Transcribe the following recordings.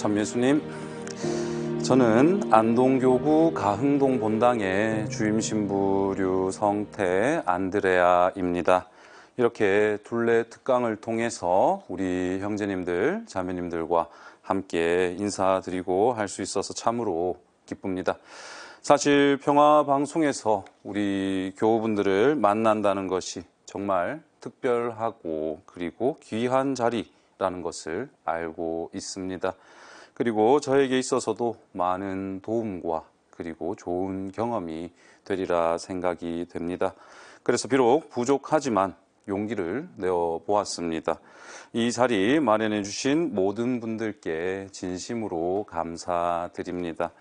참예수님, 저는 안동교구 가흥동 본당의 주임신부 류성태 안드레아입니다. 이렇게 둘레 특강을 통해서 우리 형제님들, 자매님들과 함께 인사드리고 할 수 있어서 참으로 기쁩니다. 사실 평화방송에서 우리 교우분들을 만난다는 것이 정말 특별하고 그리고 귀한 자리라는 것을 알고 있습니다. 그리고 저에게 있어서도 많은 도움과 그리고 좋은 경험이 되리라 생각이 됩니다. 그래서 비록 부족하지만 용기를 내어 보았습니다. 이 자리 마련해 주신 모든 분들께 진심으로 감사드립니다.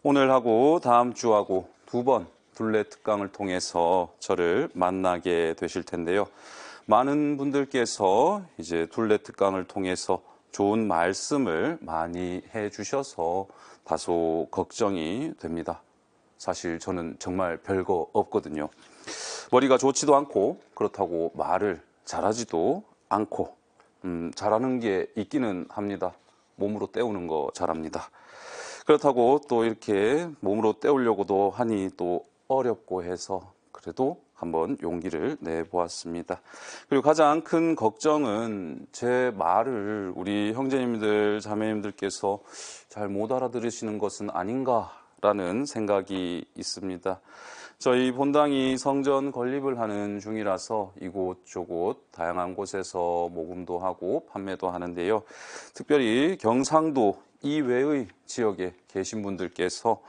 오늘하고 다음 주하고 두 번 둘레 특강을 통해서 저를 만나게 되실 텐데요. 많은 분들께서 이제 둘레 특강을 통해서 좋은 말씀을 많이 해주셔서 다소 걱정이 됩니다. 사실 저는 정말 별거 없거든요. 머리가 좋지도 않고 그렇다고 말을 잘하지도 않고 잘하는 게 있기는 합니다. 몸으로 때우는 거 잘합니다. 그렇다고 또 이렇게 몸으로 때우려고도 하니 또 어렵고 해서 그래도 한번 용기를 내보았습니다. 그리고 가장 큰 걱정은 제 말을 우리 형제님들, 자매님들께서 잘 못 알아들으시는 것은 아닌가라는 생각이 있습니다. 저희 본당이 성전 건립을 하는 중이라서 이곳저곳 다양한 곳에서 모금도 하고 판매도 하는데요. 특별히 경상도 이외의 지역에 계신 분들께서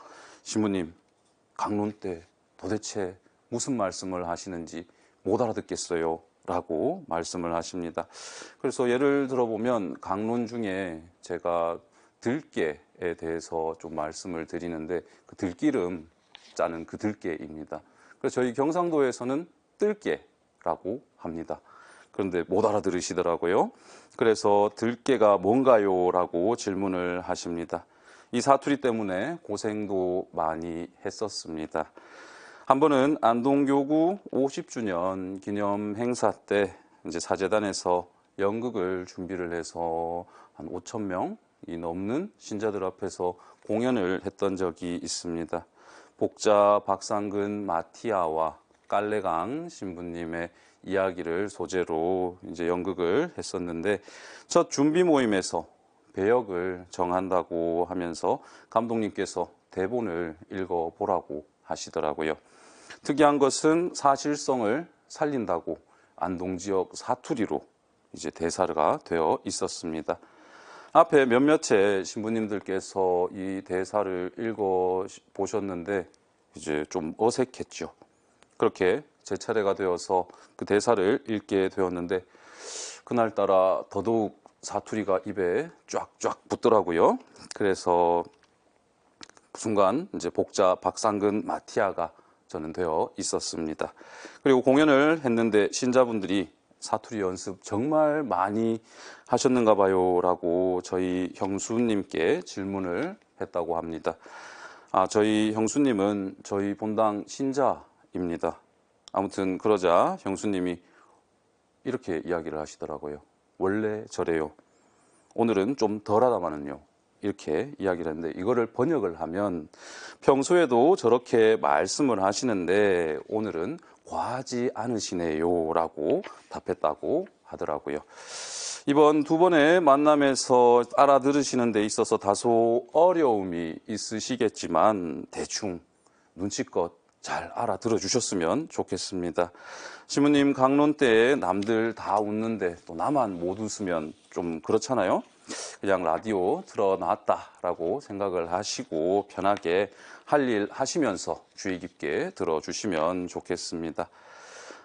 신부님, 강론 때 도대체 무슨 말씀을 하시는지 못 알아듣겠어요 라고 말씀을 하십니다. 그래서 예를 들어보면 강론 중에 제가 들깨에 대해서 좀 말씀을 드리는데 그 들기름 짜는 그 들깨입니다. 그래서 저희 경상도에서는 뜰깨라고 합니다. 그런데 못 알아들으시더라고요. 그래서 들깨가 뭔가요? 라고 질문을 하십니다. 이 사투리 때문에 고생도 많이 했었습니다. 한 번은 안동교구 50주년 기념 행사 때 이제 사제단에서 연극을 준비를 해서 한 5천 명이 넘는 신자들 앞에서 공연을 했던 적이 있습니다. 복자 박상근 마티아와 깔레강 신부님의 이야기를 소재로 이제 연극을 했었는데 첫 준비 모임에서 배역을 정한다고 하면서 감독님께서 대본을 읽어보라고 하시더라고요. 특이한 것은 사실성을 살린다고 안동 지역 사투리로 이제 대사가 되어 있었습니다. 앞에 몇몇의 신부님들께서 이 대사를 읽어 보셨는데 이제 좀 어색했죠. 그렇게 제 차례가 되어서 그 대사를 읽게 되었는데 그날따라 더더욱 사투리가 입에 쫙쫙 붙더라고요. 그래서 순간 이제 복자 박상근 마티아가 저는 되어 있었습니다. 그리고 공연을 했는데 신자분들이 사투리 연습 정말 많이 하셨는가 봐요 라고 저희 형수님께 질문을 했다고 합니다. 저희 형수님은 저희 본당 신자입니다. 아무튼 그러자 형수님이 이렇게 이야기를 하시더라고요. 원래 저래요. 오늘은 좀 덜하다마는요. 이렇게 이야기를 했는데 이거를 번역을 하면 평소에도 저렇게 말씀을 하시는데 오늘은 과하지 않으시네요 라고 답했다고 하더라고요. 이번 두 번의 만남에서 알아들으시는 데 있어서 다소 어려움이 있으시겠지만 대충 눈치껏 잘 알아들어 주셨으면 좋겠습니다. 신부님 강론 때 남들 다 웃는데 또 나만 못 웃으면 좀 그렇잖아요. 그냥 라디오 틀어놨다라고 생각을 하시고 편하게 할 일 하시면서 주의 깊게 들어주시면 좋겠습니다.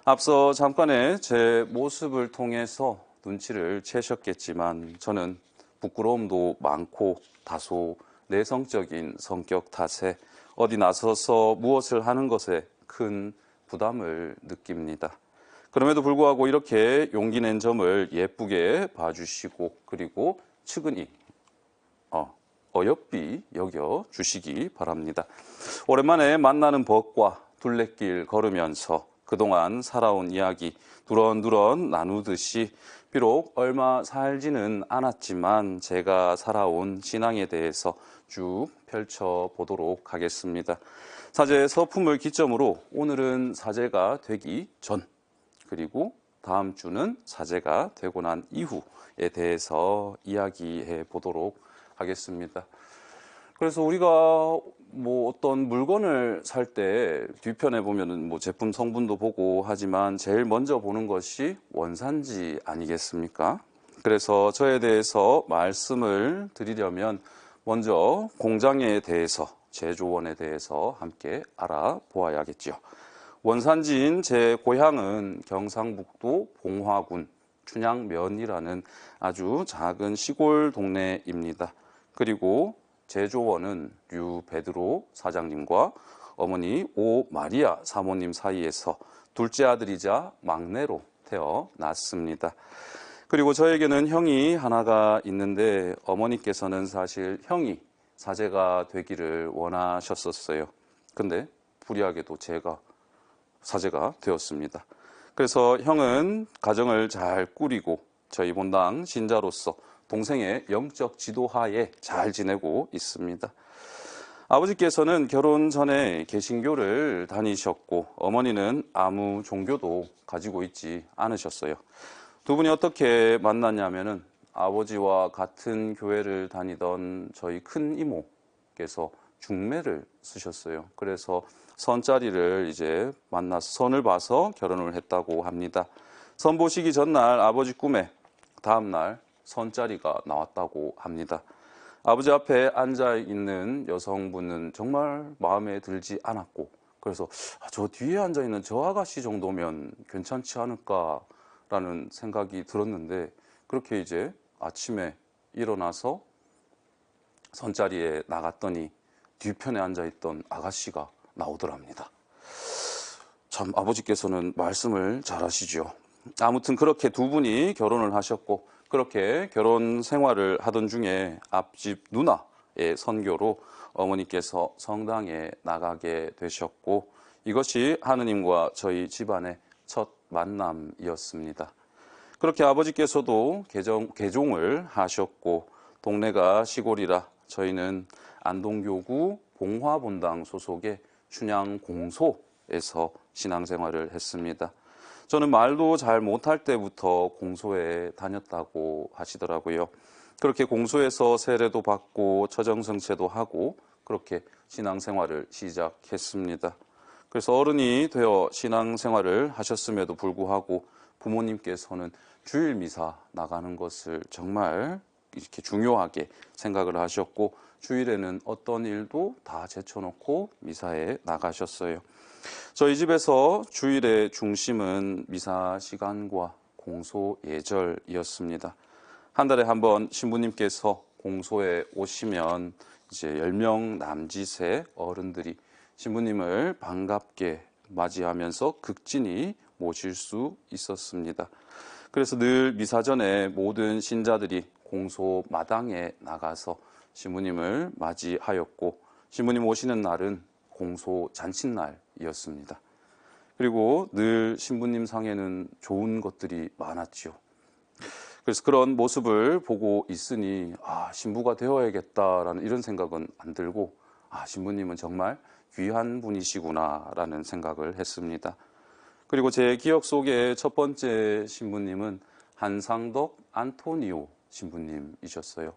앞서 잠깐의 제 모습을 통해서 눈치를 채셨겠지만 저는 부끄러움도 많고 다소 내성적인 성격 탓에 어디 나서서 무엇을 하는 것에 큰 부담을 느낍니다. 그럼에도 불구하고 이렇게 용기 낸 점을 예쁘게 봐주시고 그리고 측은히 어여삐 여겨주시기 바랍니다. 오랜만에 만나는 법과 둘레길 걸으면서 그동안 살아온 이야기 두런두런 나누듯이 비록 얼마 살지는 않았지만 제가 살아온 신앙에 대해서 쭉 펼쳐보도록 하겠습니다. 사제 서품을 기점으로 오늘은 사제가 되기 전, 그리고 다음 주는 사제가 되고 난 이후에 대해서 이야기해 보도록 하겠습니다. 그래서 우리가 어떤 물건을 살 때 뒤편에 보면은 제품 성분도 보고 하지만 제일 먼저 보는 것이 원산지 아니겠습니까? 그래서 저에 대해서 말씀을 드리려면 먼저 공장에 대해서, 제조원에 대해서 함께 알아보아야겠죠. 원산지인 제 고향은 경상북도 봉화군 춘향면이라는 아주 작은 시골 동네입니다. 그리고 제조원은 류 베드로 사장님과 어머니 오 마리아 사모님 사이에서 둘째 아들이자 막내로 태어났습니다. 그리고 저에게는 형이 하나가 있는데 어머니께서는 사실 형이 사제가 되기를 원하셨었어요. 근데 불의하게도 제가 사제가 되었습니다. 그래서 형은 가정을 잘 꾸리고 저희 본당 신자로서 동생의 영적 지도하에 잘 지내고 있습니다. 아버지께서는 결혼 전에 개신교를 다니셨고 어머니는 아무 종교도 가지고 있지 않으셨어요. 두 분이 어떻게 만났냐면은 아버지와 같은 교회를 다니던 저희 큰 이모께서 중매를 쓰셨어요. 그래서 선자리를 이제 만나서 선을 봐서 결혼을 했다고 합니다. 선 보시기 전날 아버지 꿈에 다음날 선자리가 나왔다고 합니다. 아버지 앞에 앉아 있는 여성분은 정말 마음에 들지 않았고, 그래서 저 뒤에 앉아 있는 저 아가씨 정도면 괜찮지 않을까라는 생각이 들었는데, 그렇게 이제 아침에 일어나서 선자리에 나갔더니 뒤편에 앉아 있던 아가씨가 나오더랍니다. 참 아버지께서는 말씀을 잘하시죠. 아무튼 그렇게 두 분이 결혼을 하셨고 그렇게 결혼 생활을 하던 중에 앞집 누나의 선교로 어머니께서 성당에 나가게 되셨고 이것이 하느님과 저희 집안의 첫 만남이었습니다. 그렇게 아버지께서도 개종을 하셨고 동네가 시골이라 저희는 안동교구 봉화본당 소속의 춘향공소에서 신앙생활을 했습니다. 저는 말도 잘 못할 때부터 공소에 다녔다고 하시더라고요. 그렇게 공소에서 세례도 받고 처정성체도 하고 그렇게 신앙생활을 시작했습니다. 그래서 어른이 되어 신앙생활을 하셨음에도 불구하고 부모님께서는 주일 미사 나가는 것을 정말 이렇게 중요하게 생각을 하셨고 주일에는 어떤 일도 다 제쳐놓고 미사에 나가셨어요. 저희 집에서 주일의 중심은 미사 시간과 공소 예절이었습니다. 한 달에 한 번 신부님께서 공소에 오시면 이제 10명 남짓의 어른들이 신부님을 반갑게 맞이하면서 극진히 모실 수 있었습니다. 그래서 늘 미사 전에 모든 신자들이 공소 마당에 나가서 신부님을 맞이하였고 신부님 오시는 날은 공소 잔칫날이었습니다. 그리고 늘 신부님 상에는 좋은 것들이 많았지요. 그래서 그런 모습을 보고 있으니 신부가 되어야겠다라는 이런 생각은 안 들고 신부님은 정말 귀한 분이시구나라는 생각을 했습니다. 그리고 제 기억 속에 첫 번째 신부님은 한상덕 안토니오 신부님이셨어요.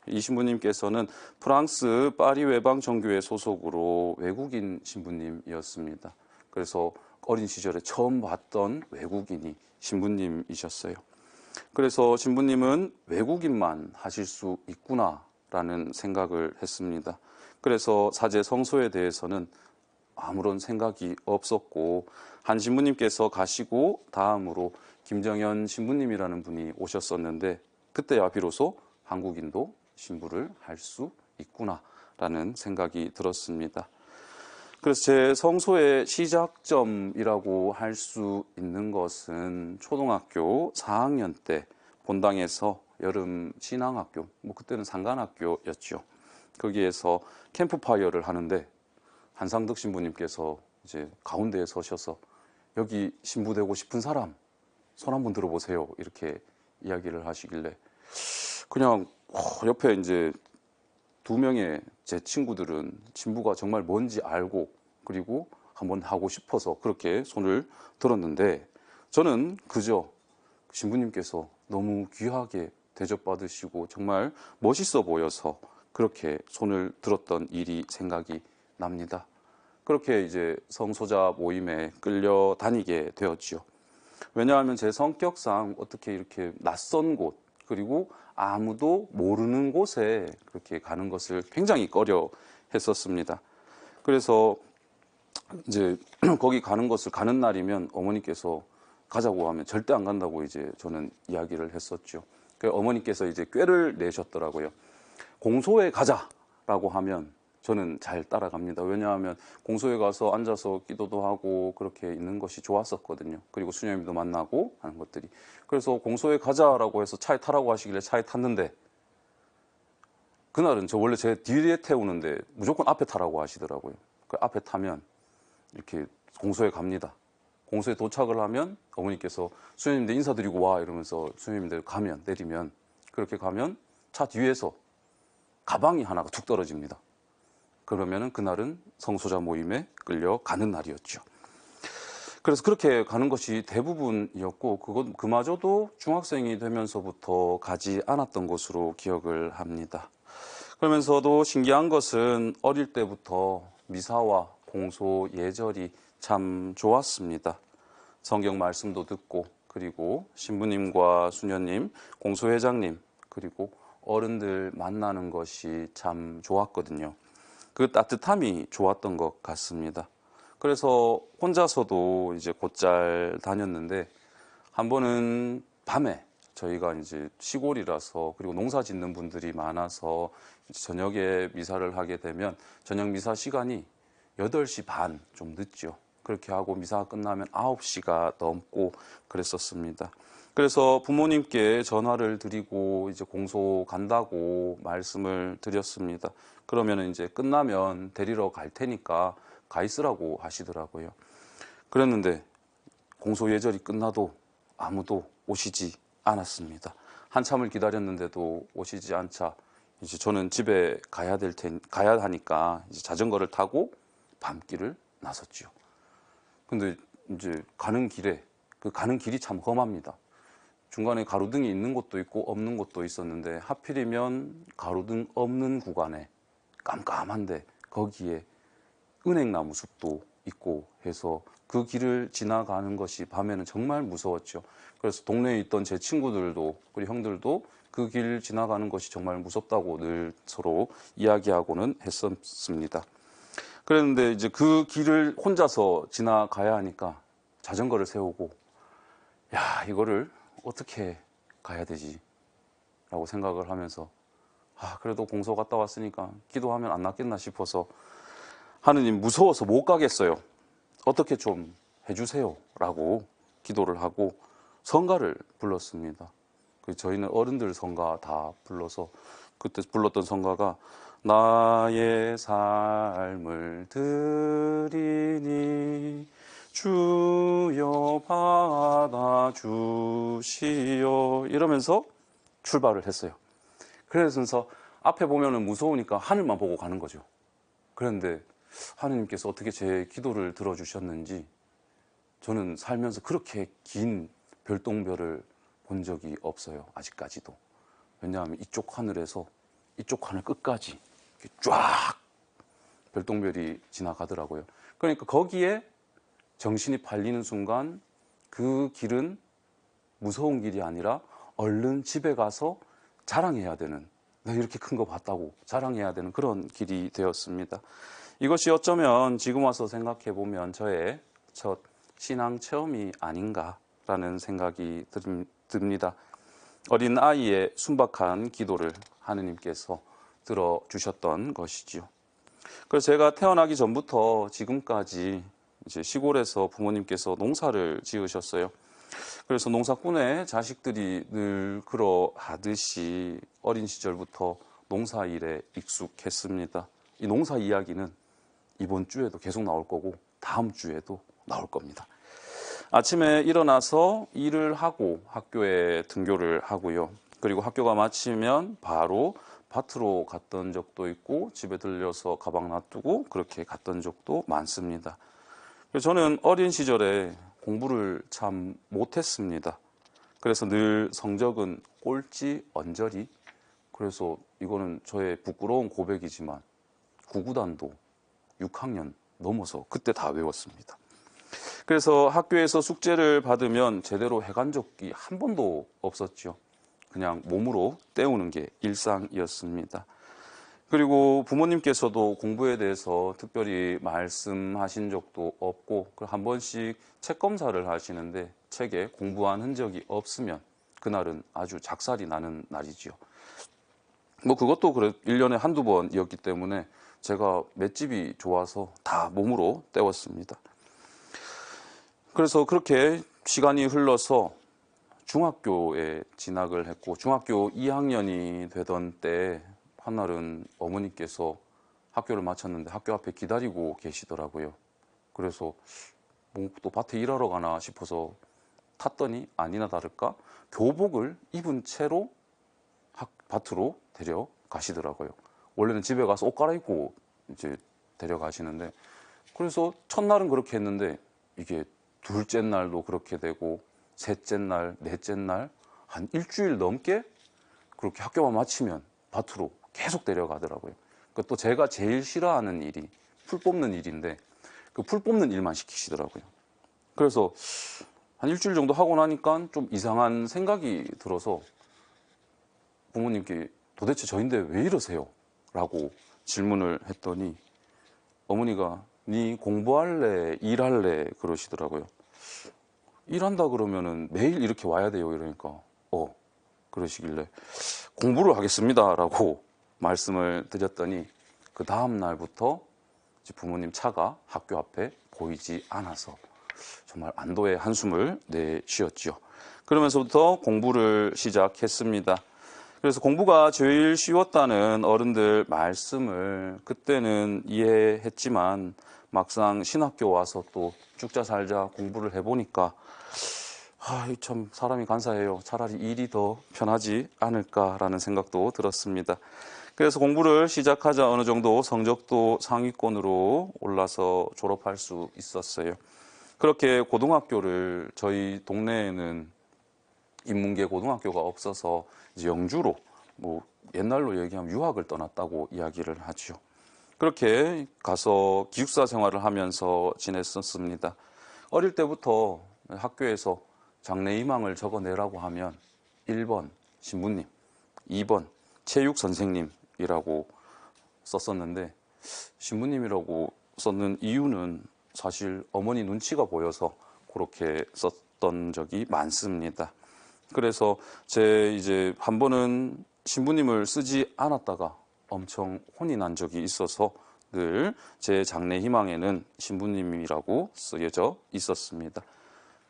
이 신부님께서는 프랑스 파리 외방정교회 소속으로 외국인 신부님이었습니다. 그래서 어린 시절에 처음 봤던 외국인이 신부님이셨어요. 그래서 신부님은 외국인만 하실 수 있구나라는 생각을 했습니다. 그래서 사제 성소에 대해서는 아무런 생각이 없었고 한 신부님께서 가시고 다음으로 김정현 신부님이라는 분이 오셨었는데 그때야 비로소 한국인도 신부를 할 수 있구나라는 생각이 들었습니다. 그래서 제 성소의 시작점이라고 할 수 있는 것은 초등학교 4학년 때 본당에서 여름 신앙학교, 그때는 상간학교였죠. 거기에서 캠프파이어를 하는데 한상덕 신부님께서 이제 가운데에 서셔서 여기 신부 되고 싶은 사람 손 한번 들어보세요 이렇게 이야기를 하시길래 그냥 옆에 이제 두 명의 제 친구들은 진부가 정말 뭔지 알고 그리고 한번 하고 싶어서 그렇게 손을 들었는데 저는 그저 신부님께서 너무 귀하게 대접받으시고 정말 멋있어 보여서 그렇게 손을 들었던 일이 생각이 납니다. 그렇게 이제 성소자 모임에 끌려다니게 되었지요. 왜냐하면 제 성격상 어떻게 이렇게 낯선 곳 그리고 아무도 모르는 곳에 그렇게 가는 것을 굉장히 꺼려 했었습니다. 그래서 이제 거기 가는 것을 가는 날이면 어머니께서 가자고 하면 절대 안 간다고 이제 저는 이야기를 했었죠. 그 어머니께서 이제 꾀를 내셨더라고요. 공소에 가자라고 하면 저는 잘 따라갑니다. 왜냐하면 공소에 가서 앉아서 기도도 하고 그렇게 있는 것이 좋았었거든요. 그리고 수녀님도 만나고 하는 것들이. 그래서 공소에 가자라고 해서 차에 타라고 하시길래 차에 탔는데 그날은 저 원래 제 뒤에 태우는데 무조건 앞에 타라고 하시더라고요. 그 앞에 타면 이렇게 공소에 갑니다. 공소에 도착을 하면 어머니께서 수녀님들 인사드리고 와 이러면서 수녀님들 가면 내리면 그렇게 가면 차 뒤에서 가방이 하나가 툭 떨어집니다. 그러면은 그날은 성소자 모임에 끌려가는 날이었죠. 그래서 그렇게 가는 것이 대부분이었고 그마저도 중학생이 되면서부터 가지 않았던 것으로 기억을 합니다. 그러면서도 신기한 것은 어릴 때부터 미사와 공소 예절이 참 좋았습니다. 성경 말씀도 듣고 그리고 신부님과 수녀님, 공소회장님 그리고 어른들 만나는 것이 참 좋았거든요. 그 따뜻함이 좋았던 것 같습니다. 그래서 혼자서도 이제 곧잘 다녔는데 한 번은 밤에 저희가 이제 시골이라서 그리고 농사 짓는 분들이 많아서 저녁에 미사를 하게 되면 저녁 미사 시간이 8시 반 좀 늦죠. 그렇게 하고 미사가 끝나면 9시가 넘고 그랬었습니다. 그래서 부모님께 전화를 드리고 이제 공소 간다고 말씀을 드렸습니다. 그러면 이제 끝나면 데리러 갈 테니까 가 있으라고 하시더라고요. 그랬는데 공소 예절이 끝나도 아무도 오시지 않았습니다. 한참을 기다렸는데도 오시지 않자 이제 저는 집에 가야 하니까 이제 자전거를 타고 밤길을 나섰죠. 근데 이제 가는 길이 참 험합니다. 중간에 가로등이 있는 곳도 있고 없는 곳도 있었는데 하필이면 가로등 없는 구간에 깜깜한데 거기에 은행나무 숲도 있고 해서 그 길을 지나가는 것이 밤에는 정말 무서웠죠. 그래서 동네에 있던 제 친구들도 그리고 형들도 그 길 지나가는 것이 정말 무섭다고 늘 서로 이야기하고는 했었습니다. 그랬는데 이제 그 길을 혼자서 지나가야 하니까 자전거를 세우고 야, 이거를 어떻게 가야 되지? 라고 생각을 하면서 그래도 공소 갔다 왔으니까 기도하면 안 낫겠나 싶어서 하느님 무서워서 못 가겠어요. 어떻게 좀 해주세요. 라고 기도를 하고 성가를 불렀습니다. 저희는 어른들 성가 다 불러서 그때 불렀던 성가가 나의 삶을 드리니 주여 받아주시오 이러면서 출발을 했어요. 그래서 앞에 보면은 무서우니까 하늘만 보고 가는 거죠. 그런데 하느님께서 어떻게 제 기도를 들어주셨는지 저는 살면서 그렇게 긴 별똥별을 본 적이 없어요. 아직까지도. 왜냐하면 이쪽 하늘에서 이쪽 하늘 끝까지 쫙 별똥별이 지나가더라고요. 그러니까 거기에 정신이 팔리는 순간 그 길은 무서운 길이 아니라 얼른 집에 가서 자랑해야 되는, 내가 이렇게 큰 거 봤다고 자랑해야 되는 그런 길이 되었습니다. 이것이 어쩌면 지금 와서 생각해 보면 저의 첫 신앙 체험이 아닌가라는 생각이 듭니다. 어린 아이의 순박한 기도를 하느님께서 들어주셨던 것이지요. 그래서 제가 태어나기 전부터 지금까지 이제 시골에서 부모님께서 농사를 지으셨어요. 그래서 농사꾼의 자식들이 늘 그러하듯이 어린 시절부터 농사일에 익숙했습니다. 이 농사 이야기는 이번 주에도 계속 나올 거고 다음 주에도 나올 겁니다. 아침에 일어나서 일을 하고 학교에 등교를 하고요. 그리고 학교가 마치면 바로 밭으로 갔던 적도 있고 집에 들려서 가방 놔두고 그렇게 갔던 적도 많습니다. 그래서 저는 어린 시절에 공부를 참 못했습니다. 그래서 늘 성적은 꼴찌 언저리. 그래서 이거는 저의 부끄러운 고백이지만 구구단도 6학년 넘어서 그때 다 외웠습니다. 그래서 학교에서 숙제를 받으면 제대로 해간 적이 한 번도 없었죠. 그냥 몸으로 때우는 게 일상이었습니다. 그리고 부모님께서도 공부에 대해서 특별히 말씀하신 적도 없고 한 번씩 책 검사를 하시는데 책에 공부한 흔적이 없으면 그날은 아주 작살이 나는 날이지요. 뭐 그것도 1년에 한두 번이었기 때문에 제가 맷집이 좋아서 다 몸으로 때웠습니다. 그래서 그렇게 시간이 흘러서 중학교에 진학을 했고 중학교 2학년이 되던 때 한날은 어머니께서 학교를 마쳤는데 학교 앞에 기다리고 계시더라고요. 그래서 뭐 또 밭에 일하러 가나 싶어서 탔더니 아니나 다를까 교복을 입은 채로 밭으로 데려가시더라고요. 원래는 집에 가서 옷 갈아입고 이제 데려가시는데 그래서 첫날은 그렇게 했는데 이게 둘째 날도 그렇게 되고 셋째 날, 넷째 날 한 일주일 넘게 그렇게 학교만 마치면 밭으로 계속 데려가더라고요. 또 제가 제일 싫어하는 일이 풀 뽑는 일인데 그 풀 뽑는 일만 시키시더라고요. 그래서 한 일주일 정도 하고 나니까 좀 이상한 생각이 들어서 부모님께 도대체 저인데 왜 이러세요? 라고 질문을 했더니 어머니가 네 공부할래, 일할래 그러시더라고요. 일한다 그러면은 매일 이렇게 와야 돼요. 이러니까 그러시길래 공부를 하겠습니다 라고 말씀을 드렸더니 그 다음 날부터 부모님 차가 학교 앞에 보이지 않아서 정말 안도의 한숨을 내쉬었죠. 그러면서부터 공부를 시작했습니다. 그래서 공부가 제일 쉬웠다는 어른들 말씀을 그때는 이해했지만 막상 신학교 와서 또 죽자 살자 공부를 해보니까 참 사람이 간사해요. 차라리 일이 더 편하지 않을까라는 생각도 들었습니다. 그래서 공부를 시작하자 어느 정도 성적도 상위권으로 올라서 졸업할 수 있었어요. 그렇게 고등학교를 저희 동네에는 인문계 고등학교가 없어서 이제 영주로 뭐 옛날로 얘기하면 유학을 떠났다고 이야기를 하죠. 그렇게 가서 기숙사 생활을 하면서 지냈었습니다. 어릴 때부터 학교에서 장래희망을 적어내라고 하면 1번 신부님, 2번 체육 선생님이라고 썼었는데 신부님이라고 썼는 이유는 사실 어머니 눈치가 보여서 그렇게 썼던 적이 많습니다. 그래서 이제 한 번은 신부님을 쓰지 않았다가 엄청 혼이 난 적이 있어서 늘 제 장래희망에는 신부님이라고 쓰여져 있었습니다.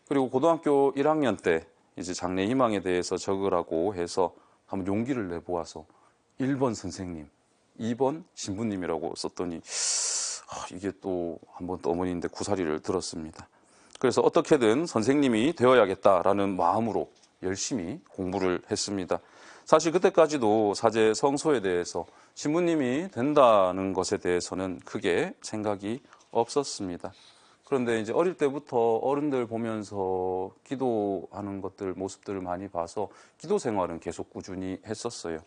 그리고 고등학교 1학년 때 이제 장래희망에 대해서 적으라고 해서 한번 용기를 내보아서 1번 선생님, 2번 신부님이라고 썼더니 이게 또 한 번 또 어머니인데 구사리를 들었습니다. 그래서 어떻게든 선생님이 되어야겠다라는 마음으로 열심히 공부를 했습니다. 사실 그때까지도 사제 성소에 대해서 신부님이 된다는 것에 대해서는 크게 생각이 없었습니다. 그런데 이제 어릴 때부터 어른들 보면서 기도하는 것들, 모습들을 많이 봐서 기도 생활은 계속 꾸준히 했었어요.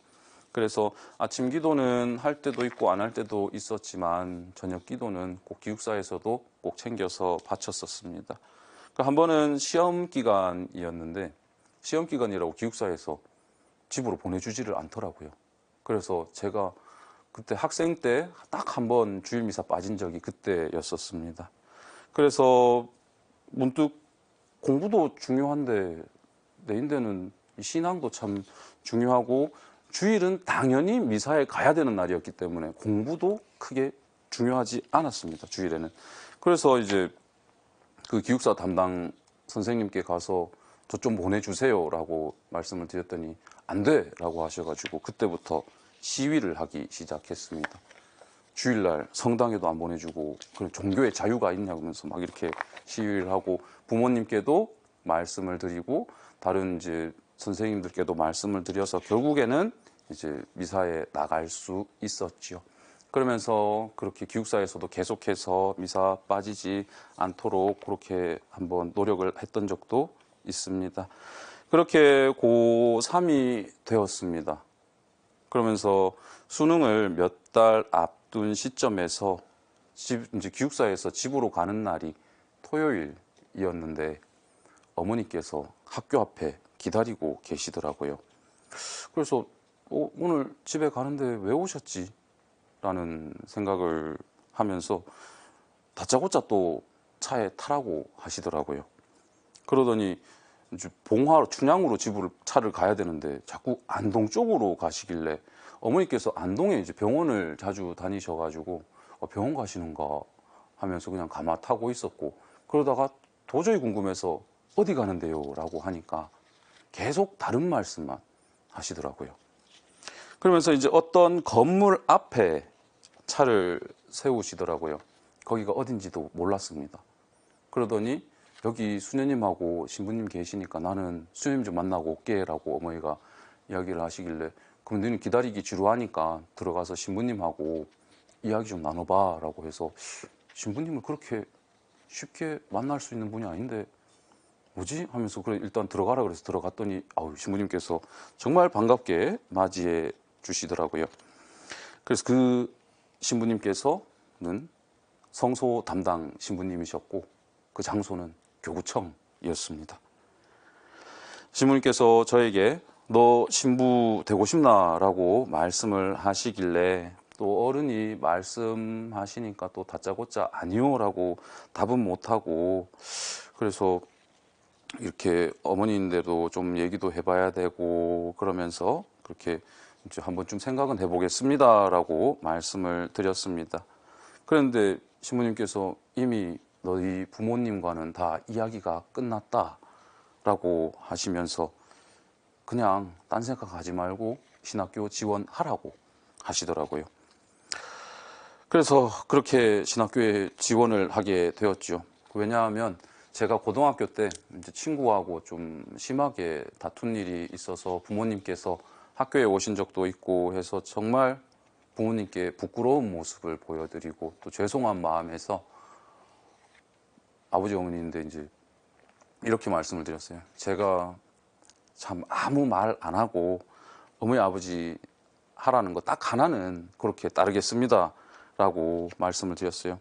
그래서 아침 기도는 할 때도 있고 안 할 때도 있었지만 저녁 기도는 꼭 기숙사에서도 꼭 챙겨서 바쳤었습니다. 한 번은 시험 기간이었는데 시험 기간이라고 기숙사에서 집으로 보내주지를 않더라고요. 그래서 제가 그때 학생 때 딱 한 번 주일 미사 빠진 적이 그때였었습니다. 그래서 문득 공부도 중요한데 내인데는 신앙도 참 중요하고 주일은 당연히 미사에 가야 되는 날이었기 때문에 공부도 크게 중요하지 않았습니다. 주일에는. 그래서 이제 그 기숙사 담당 선생님께 가서 저 좀 보내주세요라고 말씀을 드렸더니 안 돼라고 하셔가지고 그때부터 시위를 하기 시작했습니다. 주일날 성당에도 안 보내주고 그런 종교의 자유가 있냐면서 막 이렇게 시위를 하고 부모님께도 말씀을 드리고 다른 이제 선생님들께도 말씀을 드려서 결국에는 이제 미사에 나갈 수 있었지요. 그러면서 그렇게 기숙사에서도 계속해서 미사 빠지지 않도록 그렇게 한번 노력을 했던 적도 있습니다. 그렇게 고3이 되었습니다. 그러면서 수능을 몇 달 앞둔 시점에서 이제 기숙사에서 집으로 가는 날이 토요일이었는데 어머니께서 학교 앞에 기다리고 계시더라고요. 그래서 오늘 집에 가는데 왜 오셨지? 라는 생각을 하면서 다짜고짜 또 차에 타라고 하시더라고요. 그러더니 이제 봉화로 춘향으로 집으로 차를 가야 되는데 자꾸 안동 쪽으로 가시길래 어머니께서 안동에 이제 병원을 자주 다니셔가지고 병원 가시는가 하면서 그냥 가마 타고 있었고 그러다가 도저히 궁금해서 어디 가는데요? 라고 하니까 계속 다른 말씀만 하시더라고요. 그러면서 이제 어떤 건물 앞에 차를 세우시더라고요. 거기가 어딘지도 몰랐습니다. 그러더니 여기 수녀님하고 신부님 계시니까 나는 수녀님 좀 만나고 올게라고 어머니가 이야기를 하시길래 그럼 너는 기다리기 지루하니까 들어가서 신부님하고 이야기 좀 나눠봐 라고 해서 신부님을 그렇게 쉽게 만날 수 있는 분이 아닌데 뭐지? 하면서 그래 일단 들어가라 그래서 들어갔더니 신부님께서 정말 반갑게 맞이해 주시더라고요. 그래서 그 신부님께서는 성소 담당 신부님이셨고 그 장소는 교구청이었습니다. 신부님께서 저에게 너 신부 되고 싶나? 라고 말씀을 하시길래 또 어른이 말씀하시니까 또 다짜고짜 아니요 라고 답은 못하고 그래서 이렇게 어머니인데도 좀 얘기도 해봐야 되고 그러면서 그렇게 이제 한번쯤 생각은 해보겠습니다 라고 말씀을 드렸습니다. 그런데 신부님께서 이미 너희 부모님과는 다 이야기가 끝났다 라고 하시면서 그냥 딴 생각하지 말고 신학교 지원하라고 하시더라고요. 그래서 그렇게 신학교에 지원을 하게 되었죠. 왜냐하면 제가 고등학교 때 이제 친구하고 좀 심하게 다툰 일이 있어서 부모님께서 학교에 오신 적도 있고 해서 정말 부모님께 부끄러운 모습을 보여드리고 또 죄송한 마음에서 아버지 어머니인데 이제 이렇게 말씀을 드렸어요. 제가 참 아무 말 안 하고 어머니 아버지 하라는 거 딱 하나는 그렇게 따르겠습니다 라고 말씀을 드렸어요.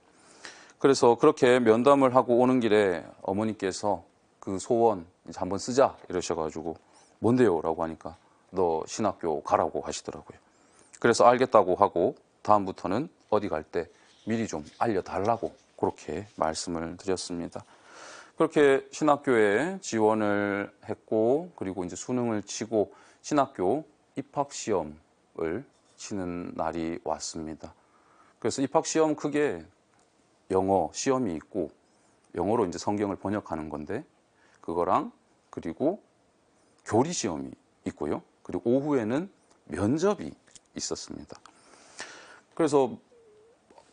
그래서 그렇게 면담을 하고 오는 길에 어머니께서 그 소원 이제 한번 쓰자 이러셔가지고 뭔데요? 라고 하니까 너 신학교 가라고 하시더라고요. 그래서 알겠다고 하고 다음부터는 어디 갈 때 미리 좀 알려달라고 그렇게 말씀을 드렸습니다. 그렇게 신학교에 지원을 했고 그리고 이제 수능을 치고 신학교 입학시험을 치는 날이 왔습니다. 그래서 입학시험 크게 영어 시험이 있고 영어로 이제 성경을 번역하는 건데 그거랑 그리고 교리 시험이 있고요. 그리고 오후에는 면접이 있었습니다. 그래서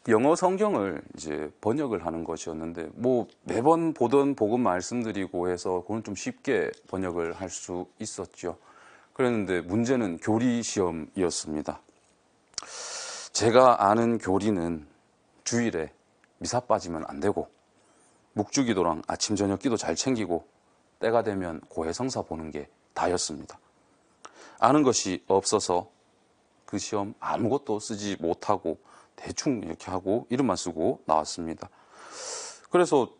영어 성경을 이제 번역을 하는 것이었는데 뭐 매번 보던 복음 말씀드리고 해서 그건 좀 쉽게 번역을 할 수 있었죠. 그랬는데 문제는 교리 시험이었습니다. 제가 아는 교리는 주일에 미사 빠지면 안 되고 묵주기도랑 아침 저녁 기도 잘 챙기고 때가 되면 고해성사 보는 게 다였습니다. 아는 것이 없어서 그 시험 아무것도 쓰지 못하고 대충 이렇게 하고 이름만 쓰고 나왔습니다. 그래서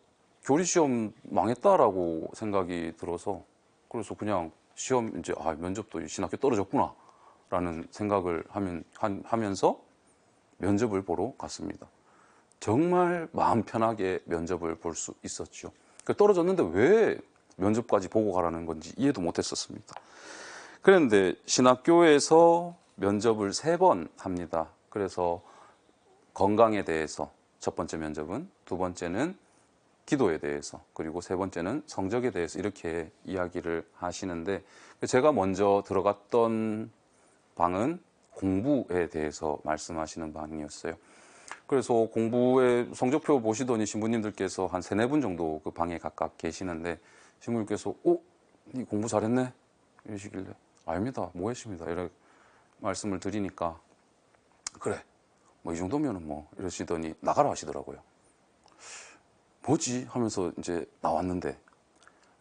교리 시험 망했다라고 생각이 들어서 그래서 그냥 시험 이제 면접도 신학교 떨어졌구나 라는 생각을 하면서 면접을 보러 갔습니다. 정말 마음 편하게 면접을 볼 수 있었죠. 떨어졌는데 왜 면접까지 보고 가라는 건지 이해도 못했었습니다. 그런데 신학교에서 면접을 3번 합니다. 그래서 건강에 대해서 첫 번째 면접은, 두 번째는 기도에 대해서, 그리고 세 번째는 성적에 대해서 이렇게 이야기를 하시는데 제가 먼저 들어갔던 방은 공부에 대해서 말씀하시는 방이었어요. 그래서 공부에 성적표 보시더니 신부님들께서 한 3, 4분 정도 그 방에 각각 계시는데 신부님께서 니 공부 잘했네? 이러시길래 아닙니다. 뭐 했습니다. 이렇게 말씀을 드리니까 그래 뭐 이 정도면은 뭐 이러시더니 나가라 하시더라고요. 뭐지? 하면서 이제 나왔는데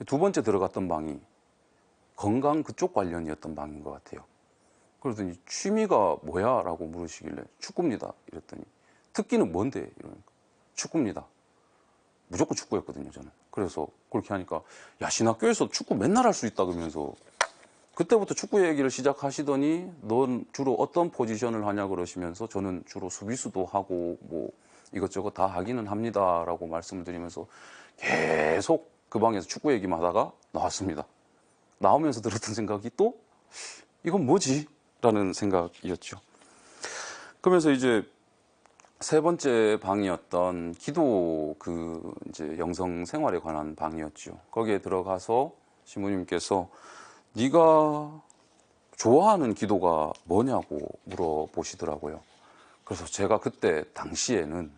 두 번째 들어갔던 방이 건강 그쪽 관련이었던 방인 것 같아요. 그러더니 취미가 뭐야? 라고 물으시길래 축구입니다. 이랬더니 특기는 뭔데? 이러니까 축구입니다. 무조건 축구였거든요, 저는. 그래서 그렇게 하니까 야, 신학교에서 축구 맨날 할 수 있다 그러면서 그때부터 축구 얘기를 시작하시더니 넌 주로 어떤 포지션을 하냐 그러시면서 저는 주로 수비수도 하고 뭐 이것저것 다 하기는 합니다 라고 말씀을 드리면서 계속 그 방에서 축구 얘기만 하다가 나왔습니다. 나오면서 들었던 생각이 또 이건 뭐지? 라는 생각이었죠. 그러면서 이제 세 번째 방이었던 기도 이제 영성 생활에 관한 방이었죠. 거기에 들어가서 신부님께서 네가 좋아하는 기도가 뭐냐고 물어보시더라고요. 그래서 제가 그때 당시에는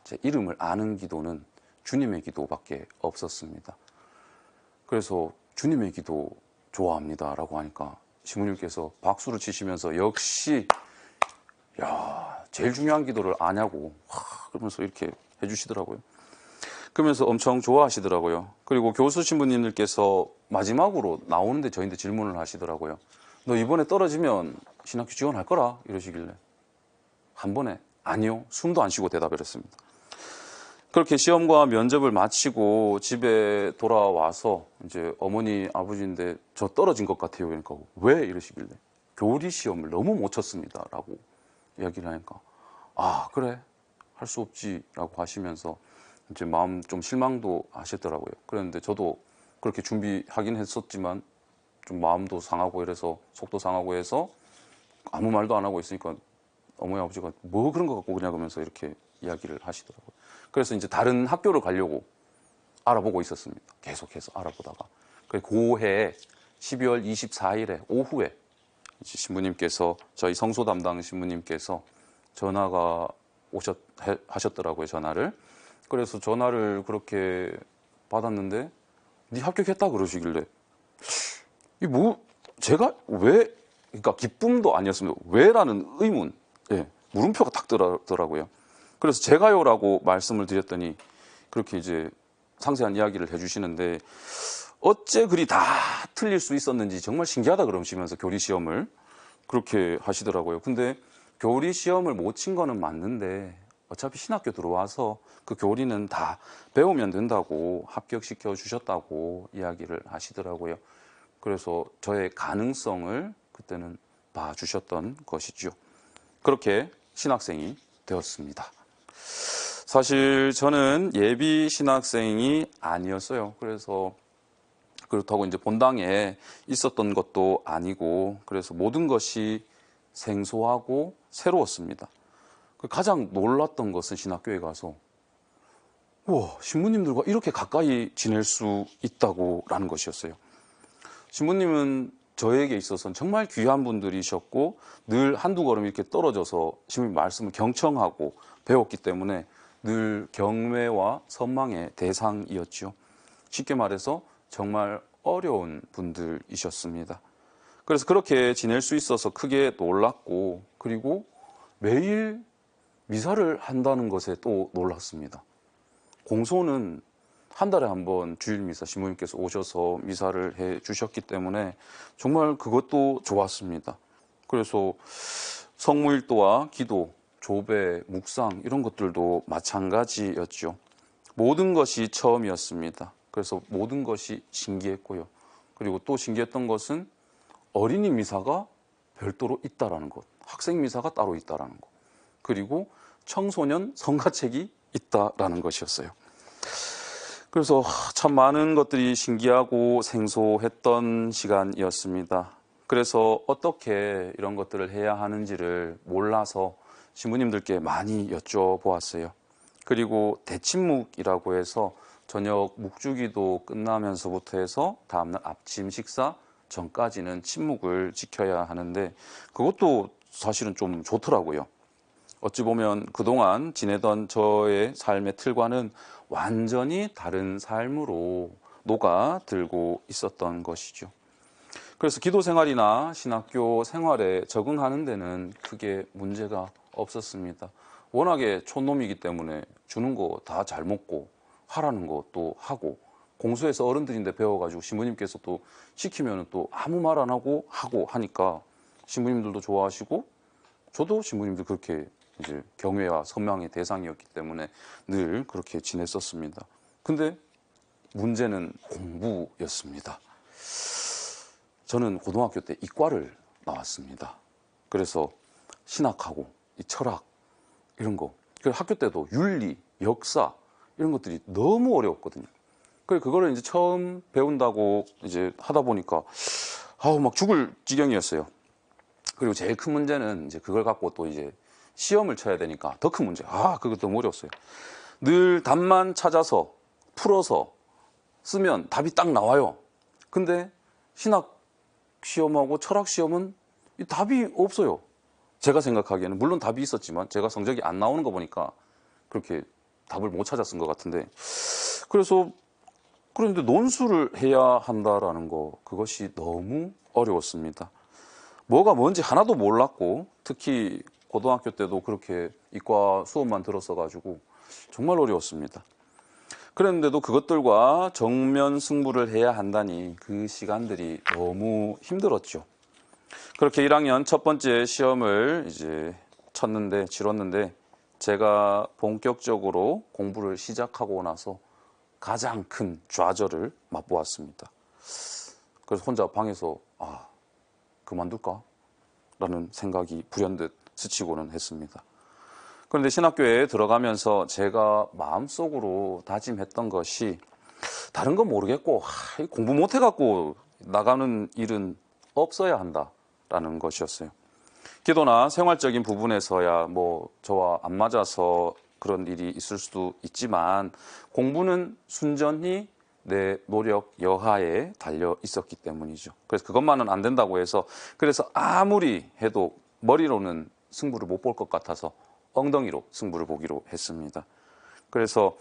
제 이름을 아는 기도는 주님의 기도밖에 없었습니다. 그래서 주님의 기도 좋아합니다 라고 하니까 신부님께서 박수를 치시면서 역시 야, 제일 중요한 기도를 아냐고 그러면서 이렇게 해주시더라고요. 그러면서 엄청 좋아하시더라고요. 그리고 교수 신부님들께서 마지막으로 나오는데 저희한테 질문을 하시더라고요. 너 이번에 떨어지면 신학교 지원할 거라 이러시길래 한 번에 아니요, 숨도 안 쉬고 대답을 했습니다. 그렇게 시험과 면접을 마치고 집에 돌아와서 이제 어머니 아버지인데 저 떨어진 것 같아요. 그러니까 왜 이러시길래 교리 시험을 너무 못 쳤습니다 라고 이야기를 하니까 아 그래 할 수 없지 라고 하시면서 이제 마음 좀 실망도 하셨더라고요. 그런데 저도 그렇게 준비하긴 했었지만 좀 마음도 상하고 이래서 속도 상하고 해서 아무 말도 안 하고 있으니까 어머니 아버지가 뭐 그런 거 갖고 그냥 그러면서 이렇게 이야기를 하시더라고요. 그래서 이제 다른 학교를 가려고 알아보고 있었습니다. 계속해서 알아보다가 고해 12월 24일에 오후에 신부님께서 저희 성소 담당 신부님께서 전화가 하셨더라고요. 전화를. 그래서 전화를 그렇게 받았는데 네 합격했다 그러시길래 이 뭐 제가 왜 그러니까 기쁨도 아니었습니다. 왜라는 의문, 예, 물음표가 딱 들더라고요. 그래서 제가요라고 말씀을 드렸더니 그렇게 이제 상세한 이야기를 해주시는데 어째 그리 다 틀릴 수 있었는지 정말 신기하다 그러시면서 교리 시험을 그렇게 하시더라고요. 근데 교리 시험을 못 친 거는 맞는데 어차피 신학교 들어와서 그 교리는 다 배우면 된다고 합격시켜 주셨다고 이야기를 하시더라고요. 그래서 저의 가능성을 그때는 봐주셨던 것이죠. 그렇게 신학생이 되었습니다. 사실 저는 예비 신학생이 아니었어요. 그래서 그렇다고 이제 본당에 있었던 것도 아니고 그래서 모든 것이 생소하고 새로웠습니다. 가장 놀랐던 것은 신학교에 가서 우와, 신부님들과 이렇게 가까이 지낼 수 있다고라는 것이었어요. 신부님은 저에게 있어서는 정말 귀한 분들이셨고 늘 한두 걸음 이렇게 떨어져서 신부님 말씀을 경청하고 배웠기 때문에 늘 경외와 선망의 대상이었죠. 쉽게 말해서 정말 어려운 분들이셨습니다. 그래서 그렇게 지낼 수 있어서 크게 놀랐고 그리고 매일 미사를 한다는 것에 또 놀랐습니다. 공소는 한 달에 한 번 주일 미사 신부님께서 오셔서 미사를 해 주셨기 때문에 정말 그것도 좋았습니다. 그래서 성무일도와 기도, 조배, 묵상 이런 것들도 마찬가지였죠. 모든 것이 처음이었습니다. 그래서 모든 것이 신기했고요. 그리고 또 신기했던 것은 어린이 미사가 별도로 있다라는 것, 학생 미사가 따로 있다라는 것, 그리고 청소년 성가책이 있다라는 것이었어요. 그래서 참 많은 것들이 신기하고 생소했던 시간이었습니다. 그래서 어떻게 이런 것들을 해야 하는지를 몰라서 신부님들께 많이 여쭤보았어요. 그리고 대침묵이라고 해서 저녁 묵주기도 끝나면서부터 해서 다음날 아침 식사 전까지는 침묵을 지켜야 하는데 그것도 사실은 좀 좋더라고요. 어찌 보면 그동안 지내던 저의 삶의 틀과는 완전히 다른 삶으로 녹아들고 있었던 것이죠. 그래서 기도 생활이나 신학교 생활에 적응하는 데는 크게 문제가 없었습니다. 워낙에 촌놈이기 때문에 주는 거 다 잘 먹고 하라는 거 또 하고 공수에서 어른들인데 배워가지고 신부님께서 또 시키면 또 아무 말 안 하고 하니까 신부님들도 좋아하시고 저도 신부님들 그렇게 이제 경외와 선망의 대상이었기 때문에 늘 그렇게 지냈었습니다. 근데 문제는 공부였습니다. 저는 고등학교 때 이과를 나왔습니다. 그래서 신학하고 이 철학 이런 거, 그래서 학교 때도 윤리, 역사 이런 것들이 너무 어려웠거든요. 그래서 그거를 이제 처음 배운다고 이제 하다 보니까 막 죽을 지경이었어요. 그리고 제일 큰 문제는 이제 그걸 갖고 또 이제 시험을 쳐야 되니까 더 큰 문제. 그거 너무 어려웠어요. 늘 답만 찾아서 풀어서 쓰면 답이 딱 나와요. 근데 신학 시험하고 철학 시험은 이 답이 없어요. 제가 생각하기에는 물론 답이 있었지만 제가 성적이 안 나오는 거 보니까 그렇게 답을 못 찾아 쓴 것 같은데, 그래서 그런데 논술을 해야 한다라는 거, 그것이 너무 어려웠습니다. 뭐가 뭔지 하나도 몰랐고 특히 고등학교 때도 그렇게 이과 수업만 들었어 가지고 정말 어려웠습니다. 그랬는데도 그것들과 정면 승부를 해야 한다니 그 시간들이 너무 힘들었죠. 그렇게 1학년 첫 번째 시험을 이제 치렀는데 제가 본격적으로 공부를 시작하고 나서 가장 큰 좌절을 맛보았습니다. 그래서 혼자 방에서 그만둘까? 라는 생각이 불현듯 스치고는 했습니다. 그런데 신학교에 들어가면서 제가 마음속으로 다짐했던 것이 다른 건 모르겠고 공부 못해갖고 나가는 일은 없어야 한다라는 것이었어요. 기도나 생활적인 부분에서야 뭐 저와 안 맞아서 그런 일이 있을 수도 있지만 공부는 순전히 내 노력 여하에 달려 있었기 때문이죠. 그래서 그것만은 안 된다고 해서 그래서 아무리 해도 머리로는 승부를 못 볼 것 같아서 엉덩이로 승부를 보기로 했습니다. 그래서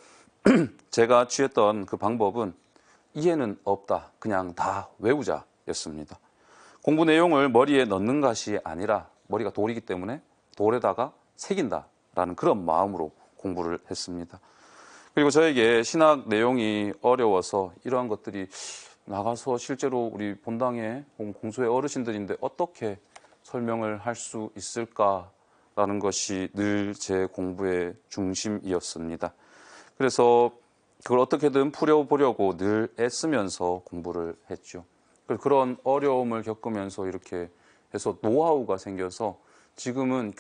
제가 취했던 그 방법은 이해는 없다, 그냥 다 외우자 였습니다. 공부 내용을 머리에 넣는 것이 아니라 머리가 돌이기 때문에 돌에다가 새긴다라는 그런 마음으로 공부를 했습니다. 그리고 저에게 신학 내용이 어려워서 이러한 것들이 나가서 실제로 우리 본당의 공소의 어르신들인데 어떻게 설명을 할 수 있을까라는 것이 늘 제 공부의 중심이었습니다. 그래서 그걸 어떻게든 풀어보려고 늘 애쓰면서 공부를 했죠. 그런 어려움을 겪으면서 이렇게 해서 노하우가 생겨서 지금은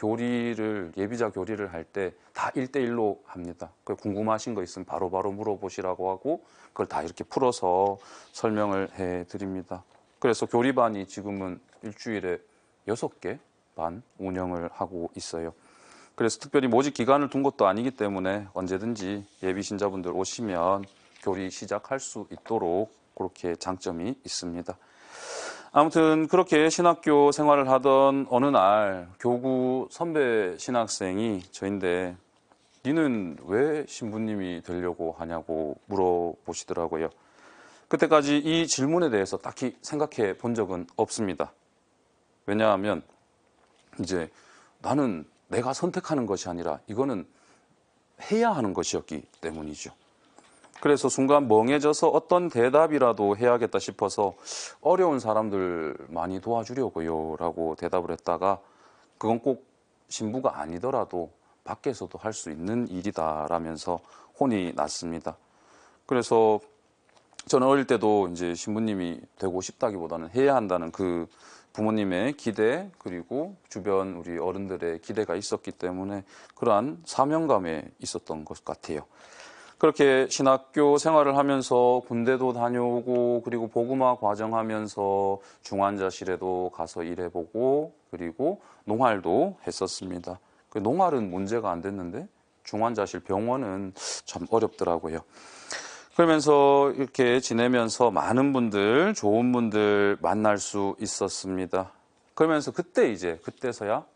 예비자 교리를 할 때 다 1대1로 합니다. 궁금하신 거 있으면 바로바로 물어보시라고 하고 그걸 다 이렇게 풀어서 설명을 해드립니다. 그래서 교리반이 지금은 일주일에 6개 반 운영을 하고 있어요. 그래서 특별히 모집 기간을 둔 것도 아니기 때문에 언제든지 예비 신자분들 오시면 교리 시작할 수 있도록 그렇게 장점이 있습니다. 아무튼 그렇게 신학교 생활을 하던 어느 날 교구 선배 신학생이 저인데 니는 왜 신부님이 되려고 하냐고 물어보시더라고요. 그때까지 이 질문에 대해서 딱히 생각해 본 적은 없습니다. 왜냐하면 이제 나는 내가 선택하는 것이 아니라 이거는 해야 하는 것이었기 때문이죠. 그래서 순간 멍해져서 어떤 대답이라도 해야겠다 싶어서 어려운 사람들 많이 도와주려고요 라고 대답을 했다가 그건 꼭 신부가 아니더라도 밖에서도 할 수 있는 일이다 라면서 혼이 났습니다. 그래서 저는 어릴 때도 이제 신부님이 되고 싶다기보다는 해야 한다는 그 부모님의 기대 그리고 주변 우리 어른들의 기대가 있었기 때문에 그러한 사명감에 있었던 것 같아요. 그렇게 신학교 생활을 하면서 군대도 다녀오고 그리고 복음화 과정하면서 중환자실에도 가서 일해보고 그리고 농활도 했었습니다. 그 농활은 문제가 안 됐는데 중환자실 병원은 참 어렵더라고요. 그러면서 이렇게 지내면서 많은 분들, 좋은 분들 만날 수 있었습니다. 그러면서 그때서야